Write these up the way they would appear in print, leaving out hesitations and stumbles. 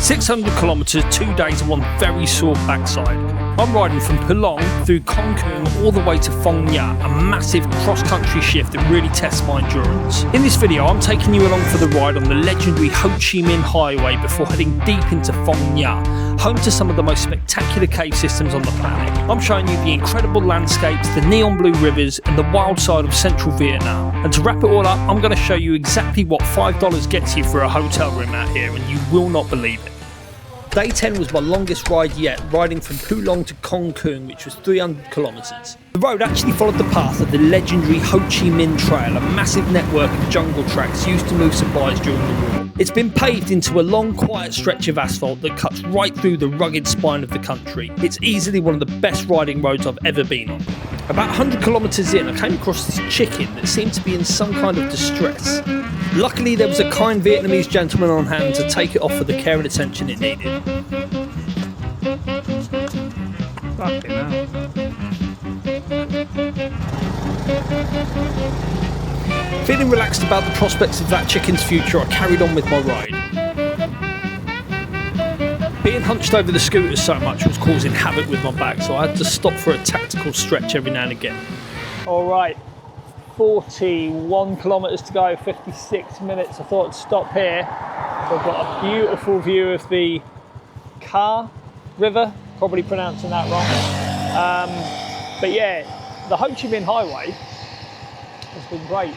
600 kilometres, 2 days and one very sore backside. I'm riding from Pu Luong through Con Cuong all the way to Phong Nha, a massive cross-country shift that really tests my endurance. In this video, I'm taking you along for the ride on the legendary Ho Chi Minh Highway before heading deep into Phong Nha, home to some of the most spectacular cave systems on the planet. I'm showing you the incredible landscapes, the neon blue rivers and the wild side of central Vietnam. And to wrap it all up, I'm going to show you exactly what $5 gets you for a hotel room out here, and you will not believe it. Day 10 was my longest ride yet, riding from Pu Luong to Con Cuong, which was 300 kilometres. The road actually followed the path of the legendary Ho Chi Minh Trail, a massive network of jungle tracks used to move supplies during the war. It's been paved into a long, quiet stretch of asphalt that cuts right through the rugged spine of the country. It's easily one of the best riding roads I've ever been on. About 100 kilometres in, I came across this chicken that seemed to be in some kind of distress. Luckily, there was a kind Vietnamese gentleman on hand to take it off for the care and attention it needed. Fucking hell. Feeling relaxed about the prospects of that chicken's future, I carried on with my ride. Being hunched over the scooter so much was causing havoc with my back, so I had to stop for a tactical stretch every now and again. Alright, 41 kilometres to go, 56 minutes. I thought I'd stop here. So I've got a beautiful view of the Ka River, probably pronouncing that wrong. But yeah, the Ho Chi Minh Highway has been great.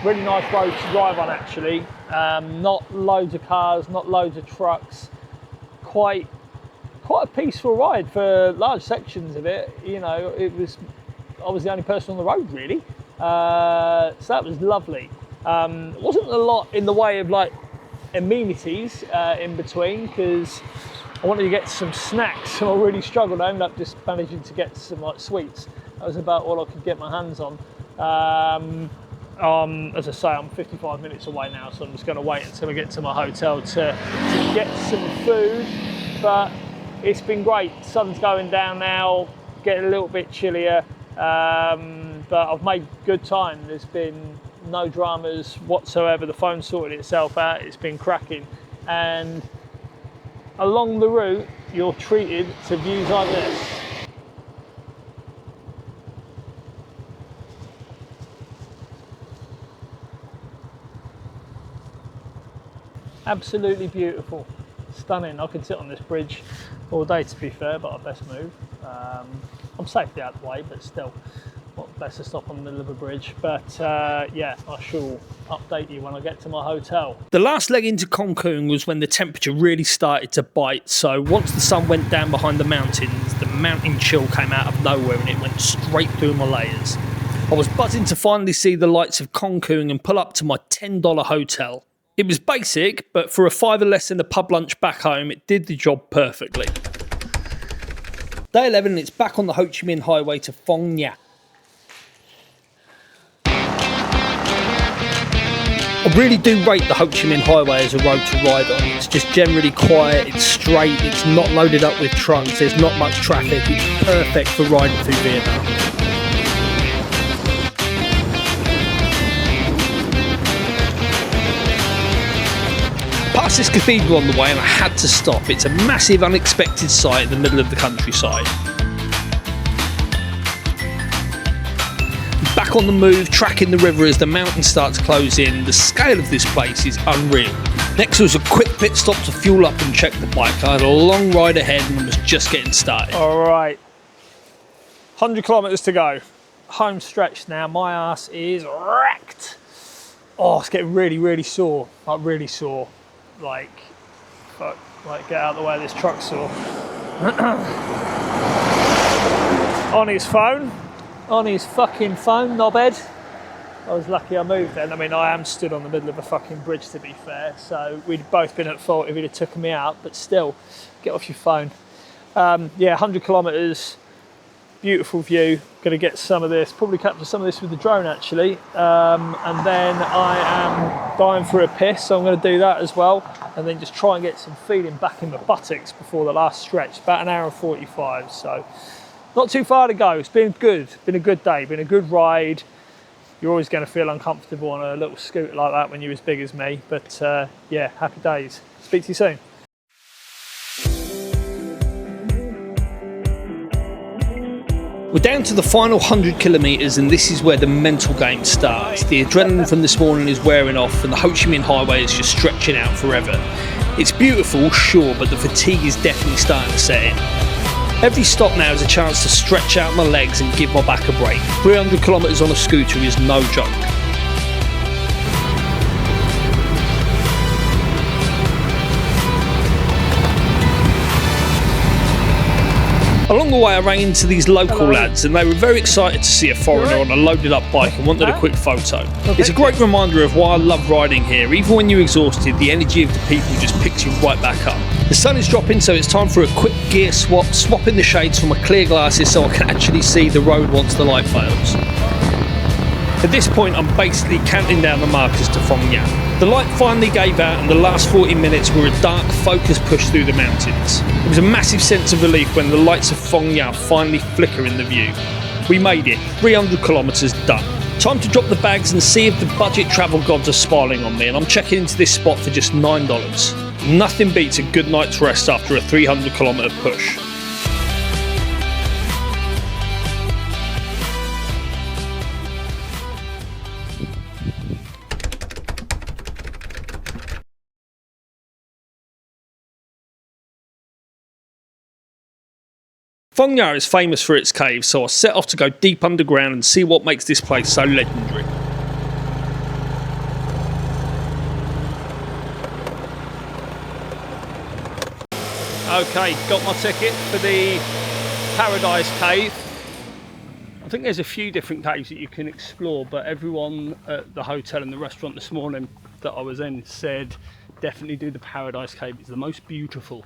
Really nice road to drive on actually. Not loads of cars, not loads of trucks. Quite a peaceful ride for large sections of it. You know, I was the only person on the road really. So that was lovely. Wasn't a lot in the way of like amenities in between because I wanted to get some snacks, so I really struggled. I ended up just managing to get some like sweets. That was about all I could get my hands on. As I say, I'm 55 minutes away now, so I'm just going to wait until I get to my hotel to get some food. But it's been great. Sun's going down now, getting a little bit chillier, but I've made good time. There's been no dramas whatsoever. The phone sorted itself out. It's been cracking. And along the route, you're treated to views like this. Absolutely beautiful, stunning. I could sit on this bridge all day to be fair, but I best move. I'm safely out of the way, but still, not best to stop on the middle of a bridge. But yeah, I shall update you when I get to my hotel. The last leg into Con Cuong was when the temperature really started to bite. So once the sun went down behind the mountains, the mountain chill came out of nowhere and it went straight through my layers. I was buzzing to finally see the lights of Con Cuong and pull up to my $10 hotel. It was basic, but for a $5 less than a pub lunch back home, it did the job perfectly. Day 11, and it's back on the Ho Chi Minh Highway to Phong Nha. I really do rate the Ho Chi Minh Highway as a road to ride on. It's just generally quiet, it's straight, it's not loaded up with trucks, there's not much traffic, it's perfect for riding through Vietnam. Past this cathedral on the way and I had to stop. It's a massive unexpected sight in the middle of the countryside. Back on the move, tracking the river as the mountains start to close in. The scale of this place is unreal. Next was a quick pit stop to fuel up and check the bike. I had a long ride ahead and was just getting started. Alright, 100 kilometres to go. Home stretch now, my ass is wrecked. Oh, it's getting really sore, like really sore. Like, fuck, like get out of the way of this truck saw. On his phone, on his fucking phone, knobhead. I was lucky I moved then. I mean, I am stood on the middle of a fucking bridge to be fair, so we'd both been at fault if he'd have taken me out, but still, get off your phone. Yeah, 100 kilometres, beautiful view. Gonna get some of this, probably capture some of this with the drone actually. And then I am dying for a piss, so I'm gonna do that as well. And then just try and get some feeling back in my buttocks before the last stretch. About an hour and 45, so not too far to go. It's been good, been a good day, been a good ride. You're always gonna feel uncomfortable on a little scooter like that when you're as big as me, but yeah, happy days. Speak to you soon. We're down to the final 100 kilometres and this is where the mental game starts. The adrenaline from this morning is wearing off and the Ho Chi Minh Highway is just stretching out forever. It's beautiful, sure, but the fatigue is definitely starting to set in. Every stop now is a chance to stretch out my legs and give my back a break. 300 kilometres on a scooter is no joke. Along the way I ran into these local lads and they were very excited to see a foreigner on a loaded up bike and wanted a quick photo. It's a great reminder of why I love riding here. Even when you're exhausted, the energy of the people just picks you right back up. The sun is dropping, so it's time for a quick gear swap, swapping the shades for my clear glasses so I can actually see the road once the light fails. At this point I'm basically counting down the markers to Phong Nha. The light finally gave out and the last 40 minutes were a dark, focused push through the mountains. It was a massive sense of relief when the lights of Phong Nha finally flicker in the view. We made it, 300 kilometres done. Time to drop the bags and see if the budget travel gods are smiling on me, and I'm checking into this spot for just $9. Nothing beats a good night's rest after a 300 kilometre push. Phong Nha is famous for its caves, so I set off to go deep underground and see what makes this place so legendary. Okay, got my ticket for the Paradise Cave. I think there's a few different caves that you can explore, but everyone at the hotel and the restaurant this morning that I was in said definitely do the Paradise Cave. It's the most beautiful.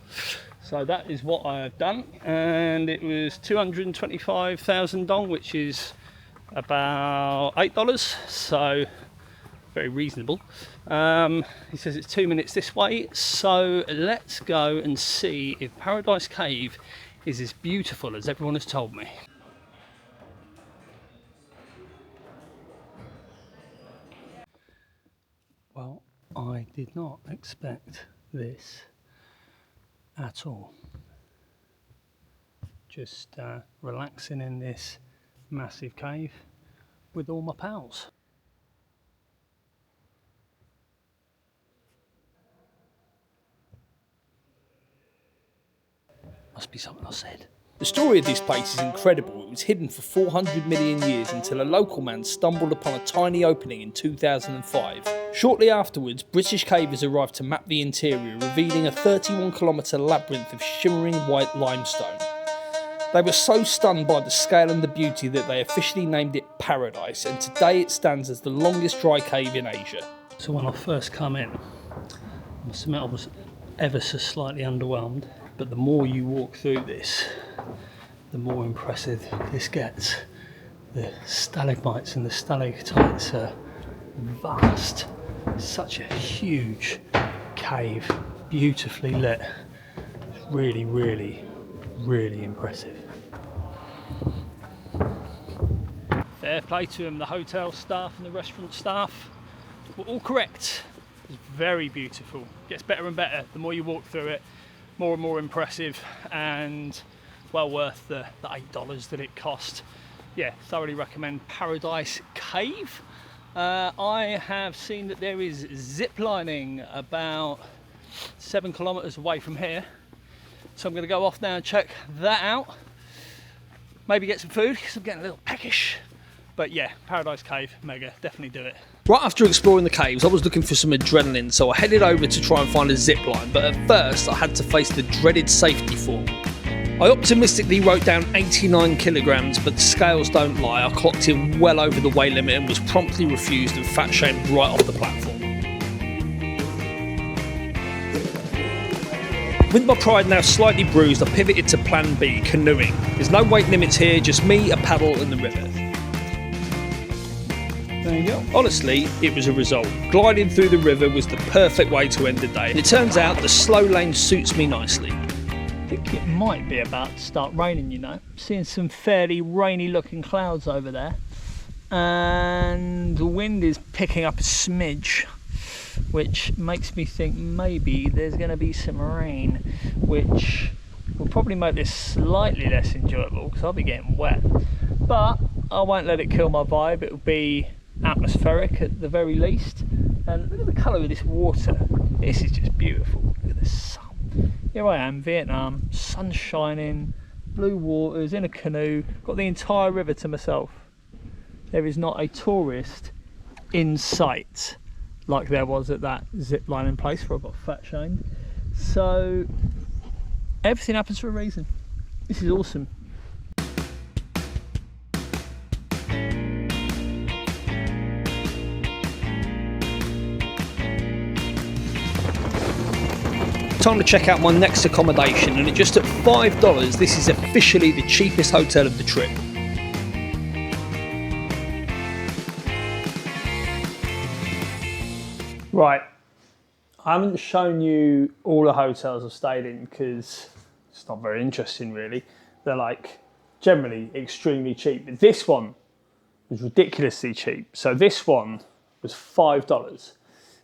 So that is what I have done, and it was 225,000 dong, which is about $8, so very reasonable. He says it's 2 minutes this way, so let's go and see if Paradise Cave is as beautiful as everyone has told me. Well, I did not expect this at all. Just relaxing in this massive cave with all my pals. Must be something I said. The story of this place is incredible. It was hidden for 400 million years until a local man stumbled upon a tiny opening in 2005. Shortly afterwards, British cavers arrived to map the interior, revealing a 31-kilometre labyrinth of shimmering white limestone. They were so stunned by the scale and the beauty that they officially named it Paradise, and today it stands as the longest dry cave in Asia. So when I first come in, I must admit I was ever so slightly underwhelmed, but the more you walk through this, the more impressive this gets. The stalagmites and the stalactites are vast. Such a huge cave, beautifully lit. Really, really, really impressive. Fair play to them, the hotel staff and the restaurant staff were all correct. It's very beautiful. Gets better and better the more you walk through it. More and more impressive, and well worth the $8 that it cost. Yeah, thoroughly recommend Paradise Cave. I have seen that there is ziplining about 7 kilometres away from here, so I'm going to go off now and check that out. Maybe get some food because I'm getting a little peckish. But yeah, Paradise Cave, mega, definitely do it. Right after exploring the caves, I was looking for some adrenaline, so I headed over to try and find a zipline, but at first I had to face the dreaded safety form. I optimistically wrote down 89 kilograms, but the scales don't lie. I clocked in well over the weight limit and was promptly refused and fat shamed right off the platform. With my pride now slightly bruised, I pivoted to plan B, canoeing. There's no weight limits here, just me, a paddle and the river. There you go. Honestly, it was a result. Gliding through the river was the perfect way to end the day. And it turns out the slow lane suits me nicely. I think it might be about to start raining, you know. I'm seeing some fairly rainy looking clouds over there. And the wind is picking up a smidge, which makes me think maybe there's going to be some rain, which will probably make this slightly less enjoyable because I'll be getting wet. but I won't let it kill my vibe. It'll be atmospheric at the very least. And look at the colour of this water. This is just beautiful. Look at the sun. Here I am, Vietnam, sun shining, blue waters, in a canoe, got the entire river to myself. There is not a tourist in sight like there was at that ziplining place where I got fat shamed. So everything happens for a reason. This is awesome. Time to check out my next accommodation, and at just at $5, this is officially the cheapest hotel of the trip. Right, I haven't shown you all the hotels I've stayed in because it's not very interesting really. They're like generally extremely cheap, but this one was ridiculously cheap. So this one was $5,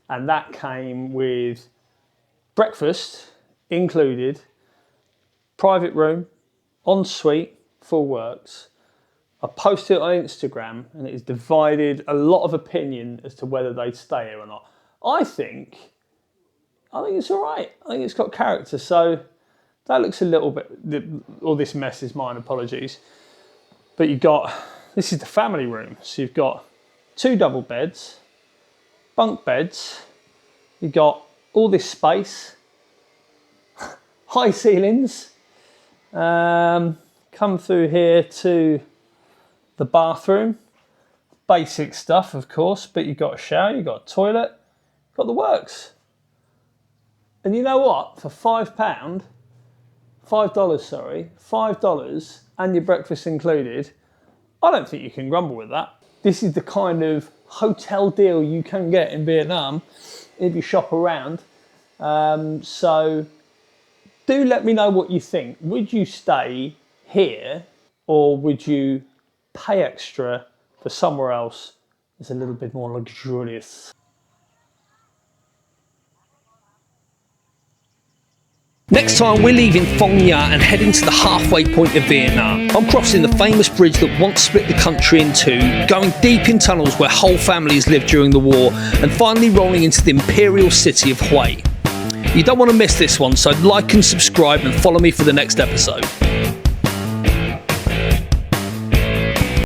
and that came with breakfast included, private room, ensuite, full works. I posted it on Instagram and it has divided a lot of opinion as to whether they'd stay here or not. I think it's all right. I think it's got character. So that looks a little bit, all this mess is mine, apologies. But this is the family room. So you've got 2 double beds, bunk beds, you've got all this space, high ceilings, come through here to the bathroom, basic stuff of course, but you've got a shower, you've got a toilet, got the works. And you know what, for $5 and your breakfast included, I don't think you can grumble with that. This is the kind of hotel deal you can get in Vietnam if you shop around. So do let me know what you think. Would you stay here or would you pay extra for somewhere else that's a little bit more luxurious? Next time we're leaving Phong Nha and heading to the halfway point of Vietnam. I'm crossing the famous bridge that once split the country in two, going deep in tunnels where whole families lived during the war, and finally rolling into the imperial city of Hue. You don't want to miss this one, so like and subscribe and follow me for the next episode.